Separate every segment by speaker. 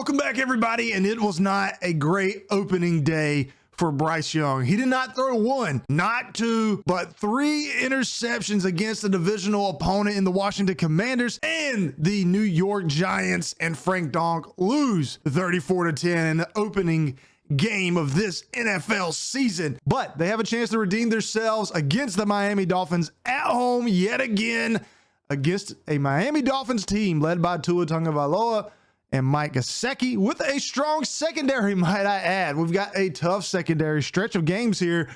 Speaker 1: Welcome back, everybody. And it was not a great opening day for Bryce Young. He did not throw one, not two, but three interceptions against a divisional opponent in the Washington Commanders, and the New York Giants and Frank Donk lose 34-10 in the opening game of this NFL season. But they have a chance to redeem themselves against the Miami Dolphins at home yet again, against a Miami Dolphins team led by Tua Tagovailoa and Mike Gesicki with a strong secondary, might I add. We've got a tough secondary stretch of games here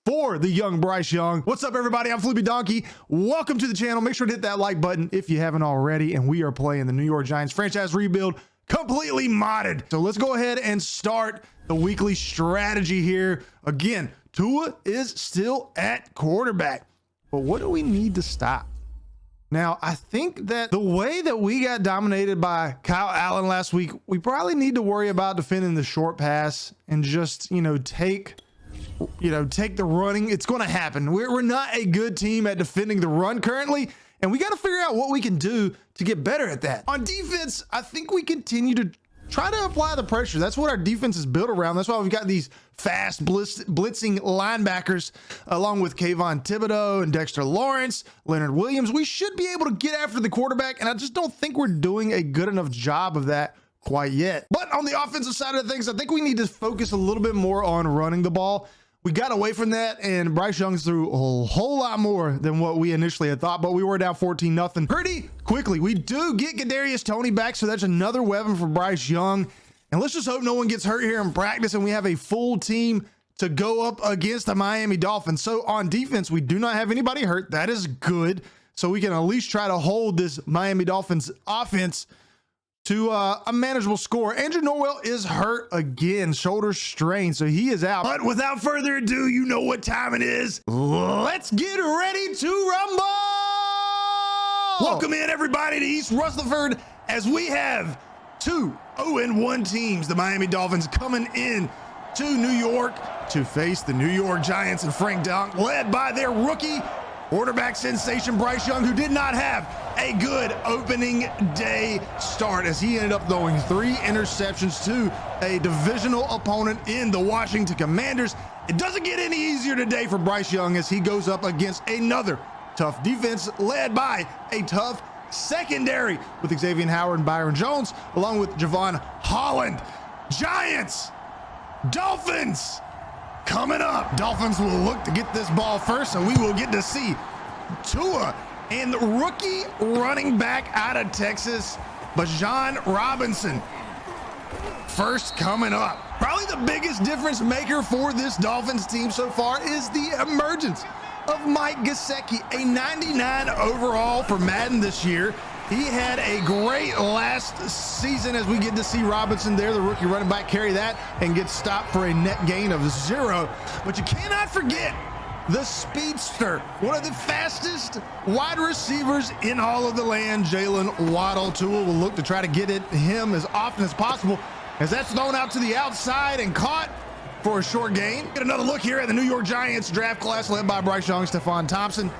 Speaker 1: for the young Bryce Young. What's up, everybody? I'm floopydonkey. Welcome to the channel. Make sure to hit that like button if you haven't already. And we are playing the New York Giants franchise rebuild, completely modded. So let's go ahead and start the weekly strategy here. Again, Tua is still at quarterback, but what do we need to stop? Now, I think that the way that we got dominated by Kyle Allen last week, we probably need to worry about defending the short pass and just, take the running. It's going to happen. We're not a good team at defending the run currently, and we got to figure out what we can do to get better at that. On defense, I think we continue to try to apply the pressure. That's what our defense is built around. That's why we've got these fast blitzing linebackers along with Kayvon Thibodeau and Dexter Lawrence, Leonard Williams. We should be able to get after the quarterback, and I just don't think we're doing a good enough job of that quite yet. But on the offensive side of things, I think we need to focus a little bit more on running the ball. We got away from that, and Bryce Young threw a whole lot more than what we initially had thought, but we were down 14-0 pretty quickly. We do get Kadarius Toney back, so that's another weapon for Bryce Young. And let's just hope no one gets hurt here in practice and we have a full team to go up against the Miami Dolphins. So on defense, we do not have anybody hurt. That is good. So we can at least try to hold this Miami Dolphins offense to a manageable score. Andrew Norwell is hurt again, shoulder strain, so he is out. But without further ado, you know what time it is. Let's get ready to rumble. Welcome in, everybody, to East Rutherford, as we have two 0-1 teams. The Miami Dolphins coming in to New York to face the New York Giants and Frank Donk, led by their rookie quarterback sensation Bryce Young, who did not have a good opening day start, as he ended up throwing three interceptions to a divisional opponent in the Washington Commanders. It doesn't get any easier today for Bryce Young as he goes up against another tough defense led by a tough secondary with Xavier Howard and Byron Jones, along with Javon Holland. Giants, Dolphins coming up. Dolphins will look to get this ball first, and we will get to see Tua and the rookie running back out of Texas, Bijan Robinson, first coming up. Probably the biggest difference maker for this Dolphins team so far is the emergence of Mike Gesicki, a 99 overall for Madden this year. He had a great last season, as we get to see Robinson there, the rookie running back, carry that and get stopped for a net gain of 0. But you cannot forget the speedster, one of the fastest wide receivers in all of the land, Jaylen Waddle. Tua will look to try to get him as often as possible, as that's thrown out to the outside and caught for a short gain. Get another look here at the New York Giants draft class led by Bryce Young, Stephon Thompson.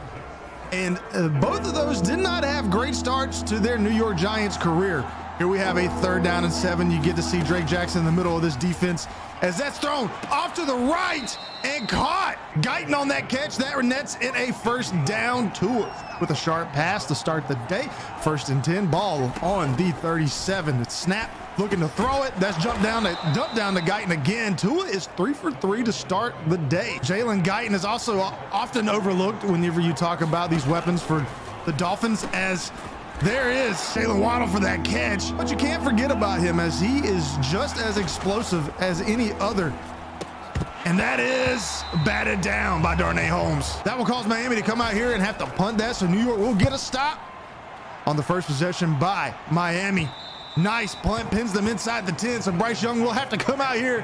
Speaker 1: And both of those did not have great starts to their New York Giants career. Here we have a 3rd down and 7. You get to see Drake Jackson in the middle of this defense, as that's thrown off to the right and caught. Guyton on that catch. That nets in a 1st down. Tua with a sharp pass to start the day. 1st and 10, ball on the 37. It's snap, looking to throw it. That's dump down to Guyton again. Tua is 3 for 3 to start the day. Jalen Guyton is also often overlooked whenever you talk about these weapons for the Dolphins, as there is Jaylen Waddle for that catch. But you can't forget about him, as he is just as explosive as any other. And that is batted down by Darnay Holmes. That will cause Miami to come out here and have to punt that, so New York will get a stop on the first possession by Miami. Nice punt, pins them inside the 10, so Bryce Young will have to come out here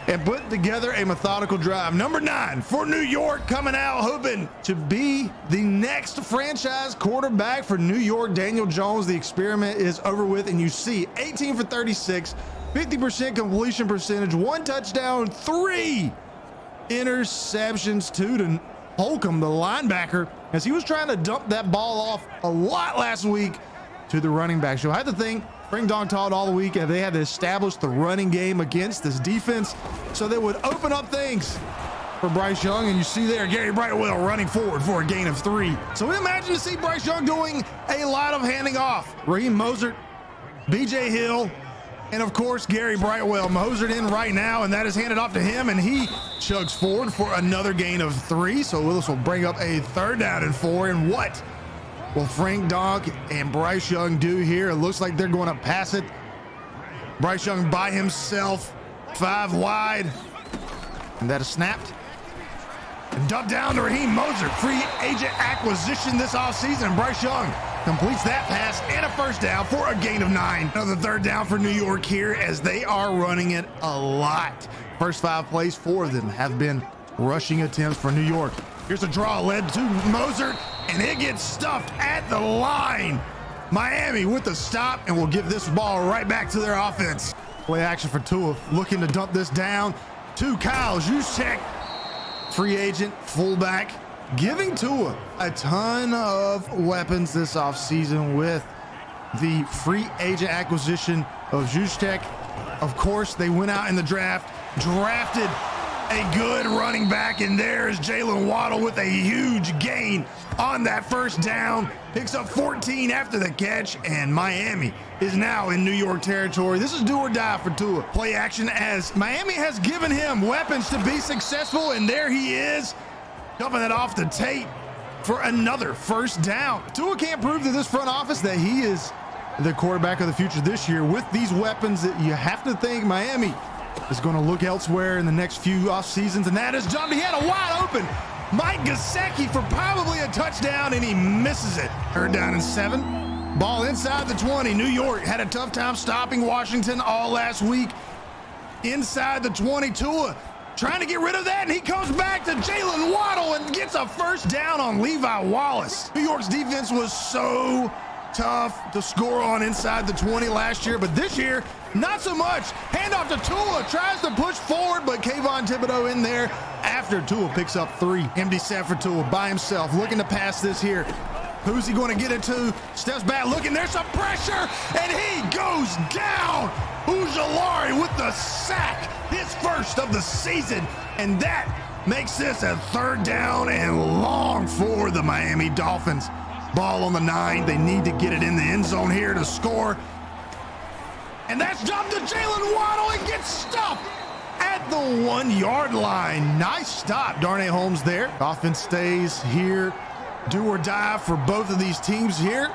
Speaker 1: and put together a methodical drive. Number 9 for New York, coming out hoping to be the next franchise quarterback for New York, Daniel Jones. The experiment is over with, and you see 18 for 36, 50% completion percentage, 1 touchdown, 3 interceptions, 2 to Holcomb, the linebacker, as he was trying to dump that ball off a lot last week to the running back. So I have to think Frank Dong taught all the week, and they had to establish the running game against this defense so they would open up things for Bryce Young. And you see there, Gary Brightwell running forward for a gain of 3. So we imagine to see Bryce Young doing a lot of handing off. Raheem Mostert, BJ Hill, and of course, Gary Brightwell. Mostert in right now, and that is handed off to him, and he chugs forward for another gain of 3. So this will bring up a 3rd down and 4. And what will Frank Dong and Bryce Young do here? It looks like they're going to pass it. Bryce Young by himself, 5 wide, and that is snapped. And dumped down to Raheem Mostert, free agent acquisition this offseason, and Bryce Young completes that pass and a 1st down for a gain of 9. Another 3rd down for New York here as they are running it a lot. First 5 plays, 4 of them have been rushing attempts for New York. Here's a draw led to Mostert, and it gets stuffed at the line. Miami with the stop, and will give this ball right back to their offense. Play action for Tua, looking to dump this down to Kyle Juszczyk, free agent fullback, giving Tua a ton of weapons this offseason with the free agent acquisition of Juszczyk. Of course, they went out in the draft, drafted a good running back, and there's Jaylen Waddle with a huge gain on that 1st down. Picks up 14 after the catch, and Miami is now in New York territory. This is do or die for Tua. Play action as Miami has given him weapons to be successful, and there he is, dumping it off the tape for another 1st down. Tua can't prove to this front office that he is the quarterback of the future this year. With these weapons, that you have to think Miami is going to look elsewhere in the next few off seasons, and that is jumped. He had a wide open Mike Gesicki for probably a touchdown, and he misses it. 3rd down and 7. Ball inside the 20. New York had a tough time stopping Washington all last week. Inside the 20, Tua trying to get rid of that, and he comes back to Jaylen Waddle and gets a 1st down on Levi Wallace. New York's defense was so tough to score on inside the 20 last year, but this year, not so much. Handoff to Tua, tries to push forward, but Kayvon Thibodeau in there after Tua picks up 3. Empty set for Tua by himself, looking to pass this here. Who's he going to get it to? Steps back, looking, there's some pressure, and he goes down. Ujulari with the sack, his 1st of the season, and that makes this a 3rd down and long for the Miami Dolphins. Ball on the 9. They need to get it in the end zone here to score. And that's jumped to Jaylen Waddle and gets stuffed at the 1-yard line. Nice stop, Darnay Holmes there. Offense stays here. Do or die for both of these teams here.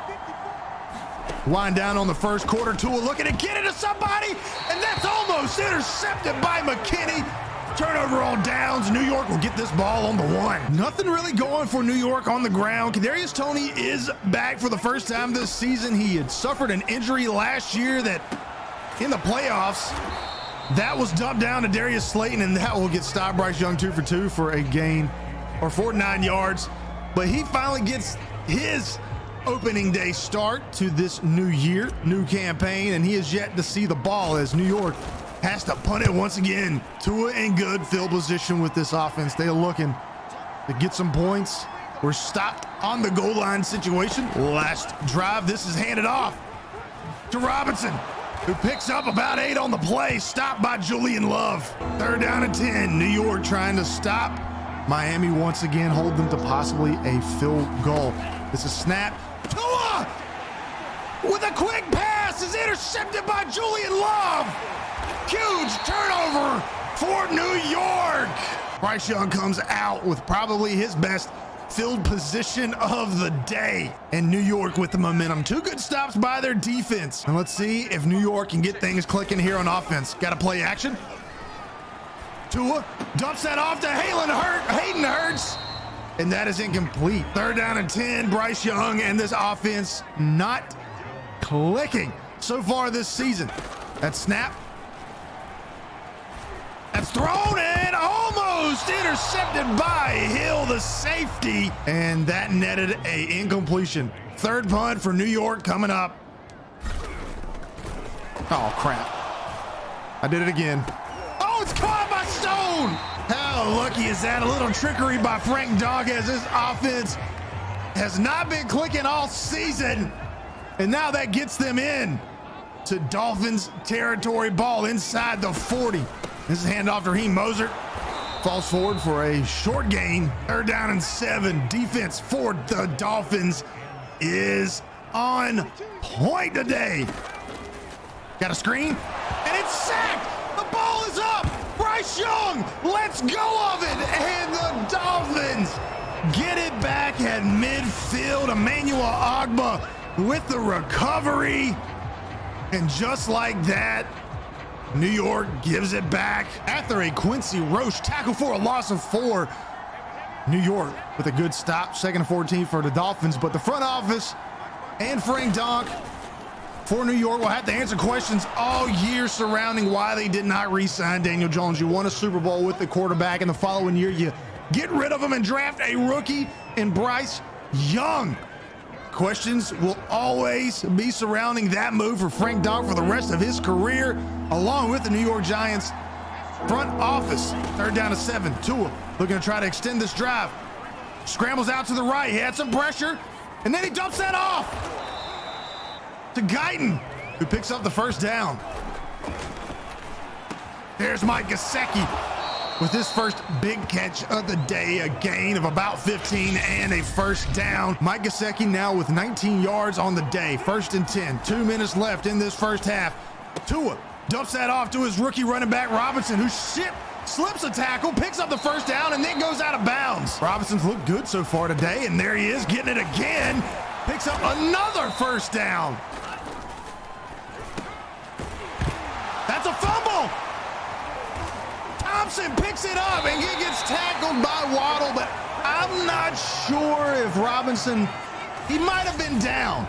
Speaker 1: Wind down on the 1st quarter. Tua looking to get it to somebody, and that's almost intercepted by McKinney. Turnover on downs. New York will get this ball on the 1. Nothing really going for New York on the ground. Kadarius Toney is back for the 1st time this season. He had suffered an injury last year that in the playoffs, that was dumped down to Darius Slayton, and that will get stopped. Bryce Young 2 for 2 for a gain or 49 yards. But he finally gets his opening day start to this new year, new campaign, and he is yet to see the ball as New York has to punt it once again. Tua in good field position with this offense. They're looking to get some points. We're stopped on the goal line situation. Last drive, this is handed off to Robinson, who picks up about 8 on the play. Stopped by Julian Love. 3rd down and 10. New York trying to stop Miami once again, hold them to possibly a field goal. This is snap. Tua with a quick pass is intercepted by Julian Love. Huge turnover for New York. Bryce Young comes out with probably his best field position of the day, and New York with the momentum. 2 good stops by their defense, and let's see if New York can get things clicking here on offense. Got to play action. Tua dumps that off to Hayden Hurts, and that is incomplete. 3rd down and 10. Bryce Young and this offense not clicking so far this season. That snap, that's thrown and almost intercepted by Hill, the safety, and that netted a incompletion. 3rd punt for New York coming up. Oh crap, I did it again. Oh, it's caught by Stone. How lucky is that? A little trickery by Frank Dong as his offense has not been clicking all season, and now that gets them in to Dolphins territory. Ball inside the 40. This is handoff to Raheem Mostert. Falls forward for a short gain. 3rd down and 7. Defense for the Dolphins is on point today. Got a screen, and it's sacked. The ball is up. Bryce Young lets go of it, and the Dolphins get it back at midfield. Emmanuel Ogbah with the recovery, and just like that, New York gives it back after a Quincy Roche tackle for a loss of 4. New York with a good stop, 2nd and 14 for the Dolphins, but the front office and Frank Donk for New York will have to answer questions all year surrounding why they did not re-sign Daniel Jones. You won a Super Bowl with the quarterback, and the following year you get rid of him and draft a rookie in Bryce Young. Questions will always be surrounding that move for Frank Donk for the rest of his career, along with the New York Giants front office. 3rd down to 7. Tua looking to try to extend this drive. Scrambles out to the right. He had some pressure, and then he dumps that off to Guyton, who picks up the 1st down. There's Mike Gesicki with his first big catch of the day, a gain of about 15 and a 1st down. Mike Gesicki now with 19 yards on the day. 1st and 10. 2 minutes left in this first half. Tua dumps that off to his rookie running back Robinson, who slips a tackle, picks up the 1st down, and then goes out of bounds. Robinson's looked good so far today, and there he is getting it again. Picks up another 1st down. That's a fumble. Thompson picks it up, and he gets tackled by Waddle, but I'm not sure if Robinson, he might have been down.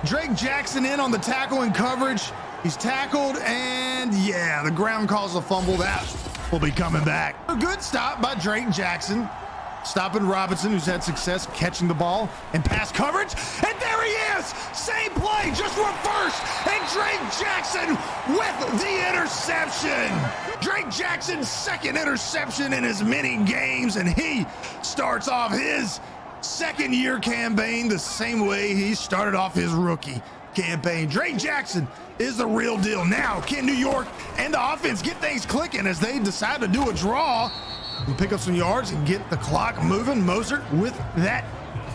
Speaker 1: Drake Jackson in on the tackle and coverage. He's tackled, and yeah, the ground calls a fumble. That will be coming back. A good stop by Drake Jackson, stopping Robinson, who's had success catching the ball and pass coverage. And there he is! Same play, just reversed. And Drake Jackson with the interception. Drake Jackson's 2nd interception in as many games, and he starts off his 2nd-year campaign the same way he started off his rookie campaign. Drake Jackson is the real deal. Now, can New York and the offense get things clicking as they decide to do a draw and pick up some yards and get the clock moving? Mostert with that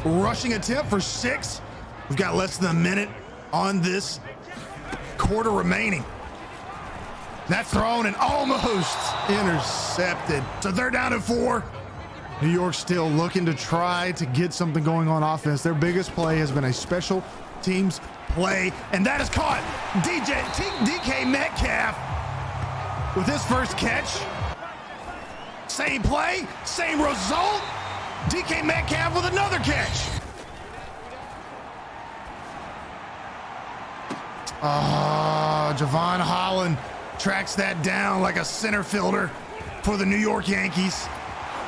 Speaker 1: rushing attempt for 6. We've got less than a minute on this quarter remaining. That's thrown and almost intercepted. So 3rd down and 4. New York still looking to try to get something going on offense. Their biggest play has been a special teams play, and that is caught. DK Metcalf with his 1st catch. Same play, same result. DK Metcalf with another catch. Javon Holland tracks that down like a center fielder for the New York Yankees.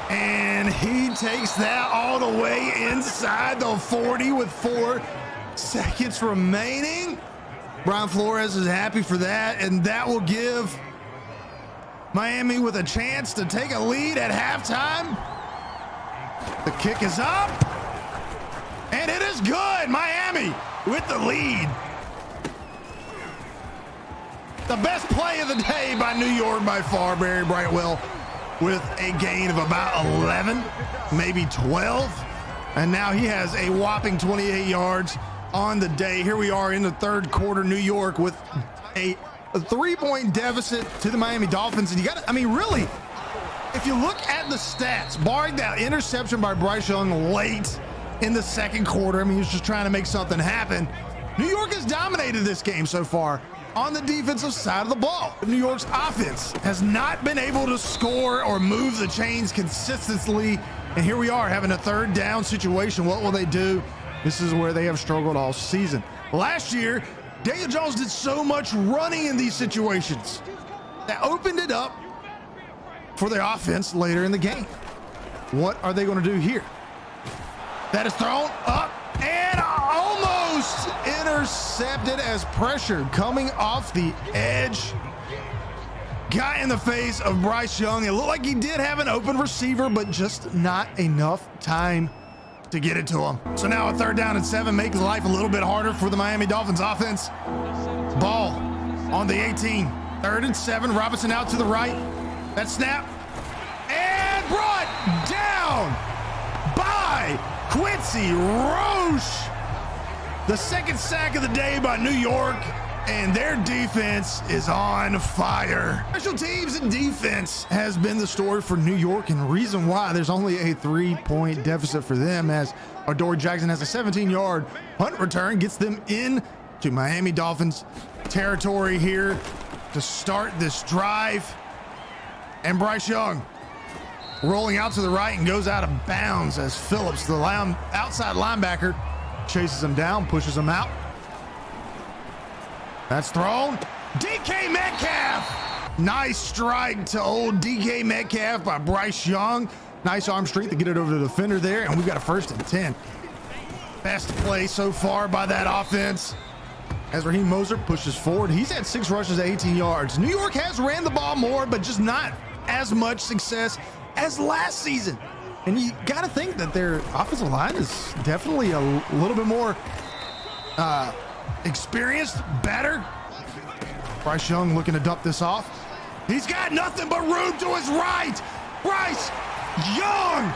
Speaker 1: And he takes that all the way inside the 40 with 4 seconds remaining. Brian Flores is happy for that, and that will give Miami with a chance to take a lead at halftime. The kick is up, and it is good. Miami with the lead. The best play of the day by New York by far, Barry Brightwell, with a gain of about 11, maybe 12. And now he has a whopping 28 yards on the day. Here we are in the 3rd quarter, New York with a 3-point deficit to the Miami Dolphins. And you got to, I mean, really, if you look at the stats, barring that interception by Bryce Young late in the 2nd quarter, I mean, he was just trying to make something happen. New York has dominated this game so far on the defensive side of the ball. New York's offense has not been able to score or move the chains consistently. And here we are having a 3rd down situation. What will they do? This is where they have struggled all season. Last year, Daniel Jones did so much running in these situations that opened it up for their offense later in the game. What are they going to do here? That is thrown up and almost intercepted as pressure coming off the edge. Got in the face of Bryce Young. It looked like he did have an open receiver, but just not enough time to get it to him. So now a 3rd down and 7 makes life a little bit harder for the Miami Dolphins offense. Ball on the 18. 3rd and 7. Robinson out to the right. That snap. And brought down by Quincy Roche. The 2nd sack of the day by New York, and their defense is on fire. Special teams and defense has been the story for New York, and the reason why there's only a 3-point deficit for them, as Adoree Jackson has a 17-yard punt return, gets them in to Miami Dolphins territory here to start this drive. And Bryce Young rolling out to the right and goes out of bounds as Phillips, the outside linebacker, chases him down, pushes him out. That's thrown. DK Metcalf. Nice strike to old DK Metcalf by Bryce Young. Nice arm strength to get it over to the defender there, and we've got a 1st and 10. Best play so far by that offense as Raheem Mostert pushes forward. He's had 6 rushes, 18 yards. New York has ran the ball more, but just not as much success as last season. And you got to think that their offensive line is definitely a little bit more experienced, better. Bryce Young looking to dump this off. He's got nothing but room to his right. Bryce Young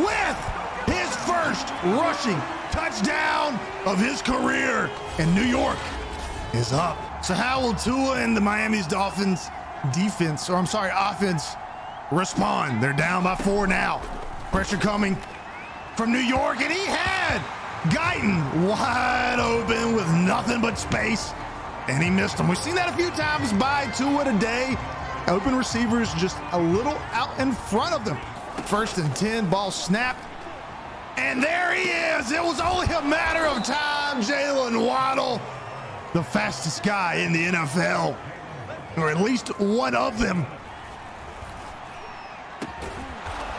Speaker 1: with his 1st rushing touchdown of his career. And New York is up. So how will Tua and the Miami Dolphins offense respond? They're down by 4 now. Pressure coming from New York, and he had Guyton wide open with nothing but space, and he missed him. We've seen that a few times by Tua today. Open receivers just a little out in front of them. 1st and 10, ball snapped, and there he is. It was only a matter of time. Jaylen Waddle, the fastest guy in the NFL, or at least one of them.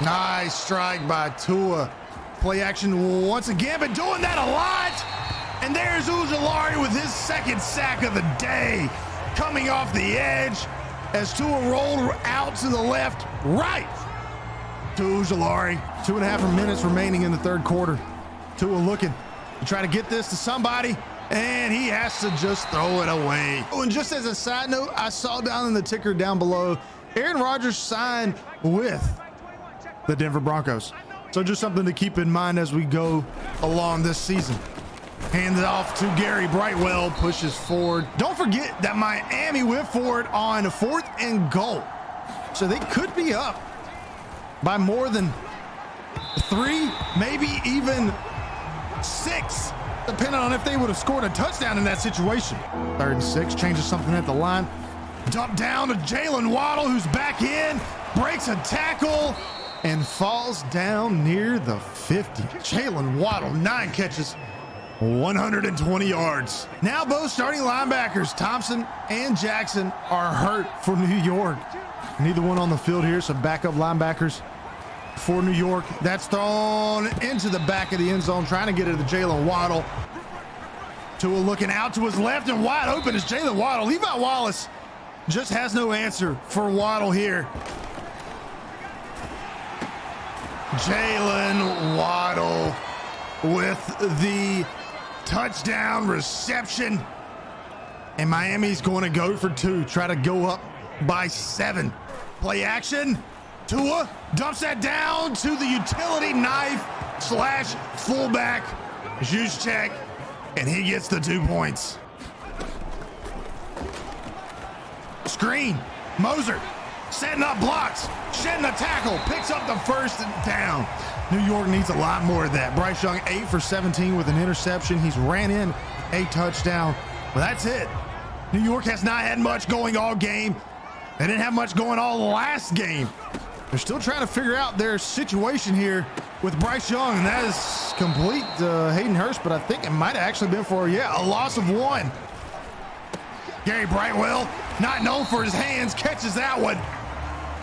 Speaker 1: Nice strike by Tua. Play action once again, but doing that a lot. And there's Ojulari with his 2nd sack of the day, coming off the edge as Tua rolled out to the left, right to Ojulari. 2.5 minutes remaining in the 3rd quarter. Tua looking to try to get this to somebody, and he has to just throw it away. Oh, and just as a side note, I saw down in the ticker down below, Aaron Rodgers signed with the Denver Broncos. So just something to keep in mind as we go along this season. Hand it off to Gary Brightwell, pushes forward. Don't forget that Miami went for it on 4th and goal. So they could be up by more than 3, maybe even 6, depending on if they would have scored a touchdown in that situation. 3rd and 6, changes something at the line. Dump down to Jaylen Waddle, who's back in, breaks a tackle, and falls down near the 50. Jaylen Waddle, 9 catches, 120 yards. Now both starting linebackers, Thompson and Jackson, are hurt for New York. Neither one on the field here, so backup linebackers for New York. That's thrown into the back of the end zone, trying to get it to Jaylen Waddle. Tua looking out to his left, and wide open is Jaylen Waddle. Levi Wallace just has no answer for Waddle here. Jaylen Waddle with the touchdown reception, and Miami's going to go for 2, try to go up by 7. Play action. Tua dumps that down to the utility knife / fullback Juszczyk, and he gets the 2 points. Screen. Mostert setting up blocks, shedding a tackle, picks up the 1st down. New York needs a lot more of that. Bryce Young 8 for 17 with an interception. He's ran in a touchdown, but that's it. New York has not had much going all game. They didn't have much going all last game. They're still trying to figure out their situation here with Bryce Young, and that is complete Hayden Hurst, but I think it might have actually been for, a loss of 1. Gary Brightwell, not known for his hands, catches that one.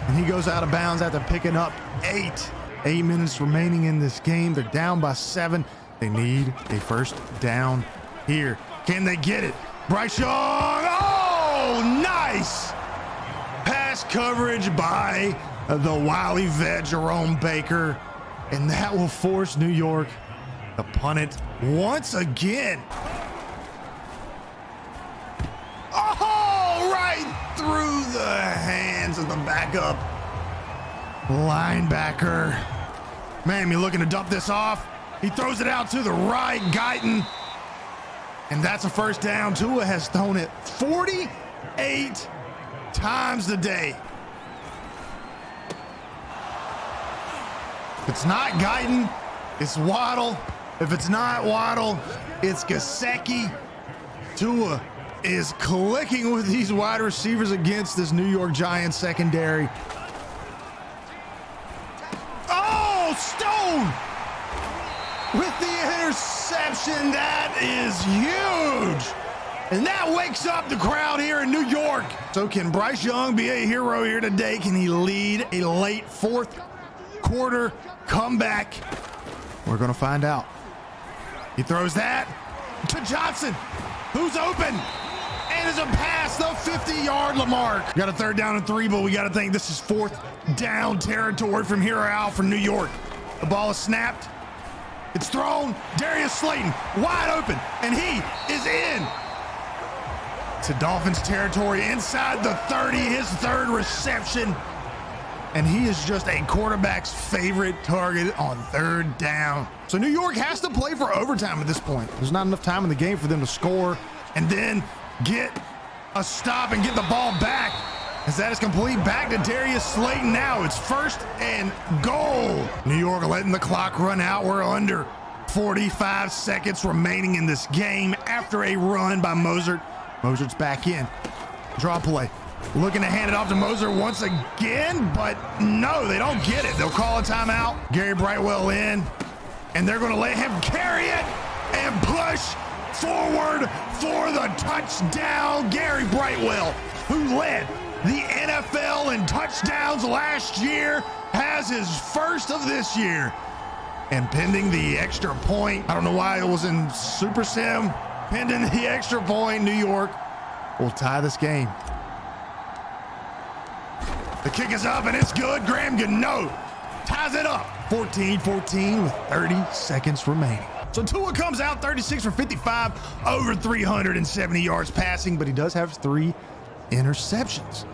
Speaker 1: And he goes out of bounds after picking up 8. 8 minutes remaining in this game. They're down by 7. They need a 1st down here. Can they get it? Bryce Young, oh, nice pass coverage by the wily vet Jerome Baker, and that will force New York to punt it once again. Oh, is the backup linebacker. Miami looking to dump this off. He throws it out to the right, Guyton. And that's a first down. Tua has thrown it 48 times today. If it's not Guyton, it's Waddle. If it's not Waddle, it's Gesicki. Tua is clicking with these wide receivers against this New York Giants secondary. Oh, Stone with the interception. That is huge. And that wakes up the crowd here in New York. So can Bryce Young be a hero here today? Can he lead a late fourth quarter comeback? We're going to find out. He throws that to Johnson, who's open. And it's a pass, the 50-yard Lamarck. Got a third down and 3, but we got to think this is fourth down territory from here out for New York. The ball is snapped. It's thrown. Darius Slayton wide open, and he is in to Dolphins territory inside the 30, his third reception. And he is just a quarterback's favorite target on third down. So New York has to play for overtime at this point. There's not enough time in the game for them to score and then get a stop and get the ball back. As that is complete back to Darius Slayton now. It's first and goal. New York letting the clock run out. We're under 45 seconds remaining in this game after a run by Mozart. Mosert's back in. Draw play. Looking to hand it off to Moser once again, but no, they don't get it. They'll call a timeout. Gary Brightwell in, and they're going to let him carry it and push forward for the touchdown. Gary Brightwell, who led the NFL in touchdowns last year, has his first of this year. And pending the extra point, I don't know why it was in Super Sim, pending the extra point, New York will tie this game. The kick is up and it's good. Graham Gano ties it up 14-14 with 30 seconds remaining. So Tua comes out 36 for 55, over 370 yards passing, but he does have 3 interceptions.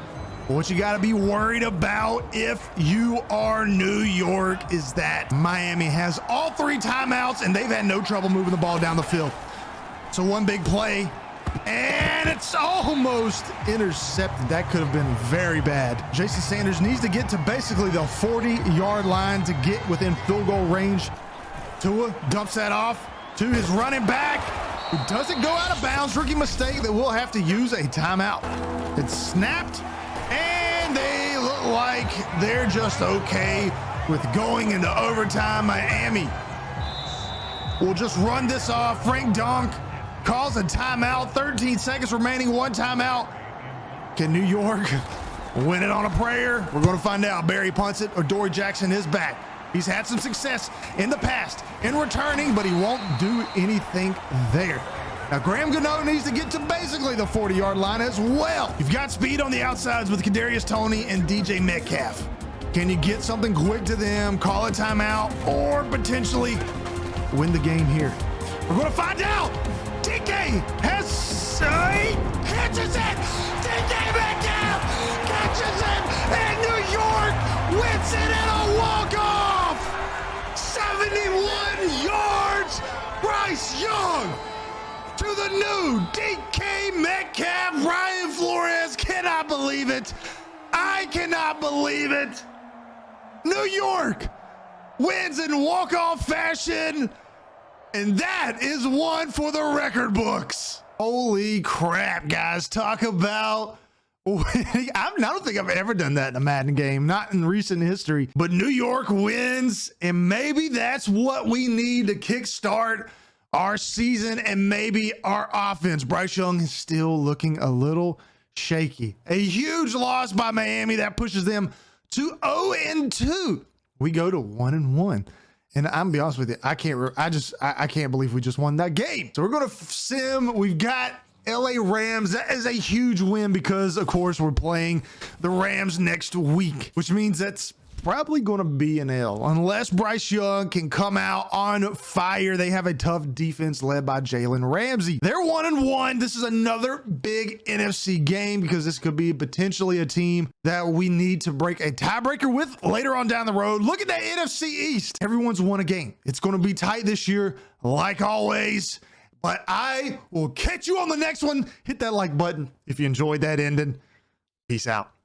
Speaker 1: But what you got to be worried about if you are New York is that Miami has all 3 timeouts and they've had no trouble moving the ball down the field. So one big play, and it's almost intercepted. That could have been very bad. Jason Sanders needs to get to basically the 40-yard line to get within field goal range. Tua dumps that off to his running back, who doesn't go out of bounds. Rookie mistake that will have to use a timeout. It's snapped, and they look like they're just okay with going into overtime. Miami will just run this off. Frank Donk calls a timeout. 13 seconds remaining, 1 timeout. Can New York win it on a prayer? We're going to find out. Barry punts it, or Dory Jackson is back. He's had some success in the past in returning, but he won't do anything there. Now, Graham Gano needs to get to basically the 40-yard line as well. You've got speed on the outsides with Kadarius Toney and DJ Metcalf. Can you get something quick to them, call a timeout, or potentially win the game here? We're going to find out. DK catches it. DK Metcalf catches it, and New York wins it in a walk-off. 71 yards. Bryce Young to the new DK Metcalf. Ryan Flores cannot believe it. I cannot believe it. New York wins in walk-off fashion. And that is one for the record books. Holy crap, guys. Talk about winning. I don't think I've ever done that in a Madden game, not in recent history. But New York wins, and maybe that's what we need to kickstart our season and maybe our offense. Bryce Young is still looking a little shaky. A huge loss by Miami that pushes them to 0-2. We go to 1-1. And I'm gonna be honest with you, I can't believe we just won that game. So we're gonna sim. We've got LA Rams. That is a huge win because, of course, we're playing the Rams next week, which means that's probably going to be an L unless Bryce Young can come out on fire. They have a tough defense led by Jalen Ramsey. They're 1-1. This is another big NFC game because this could be potentially a team that we need to break a tiebreaker with later on down the road. Look at that NFC East. Everyone's won a game. It's going to be tight this year, like always. But I will catch you on the next one. Hit that like button if you enjoyed that ending. Peace out.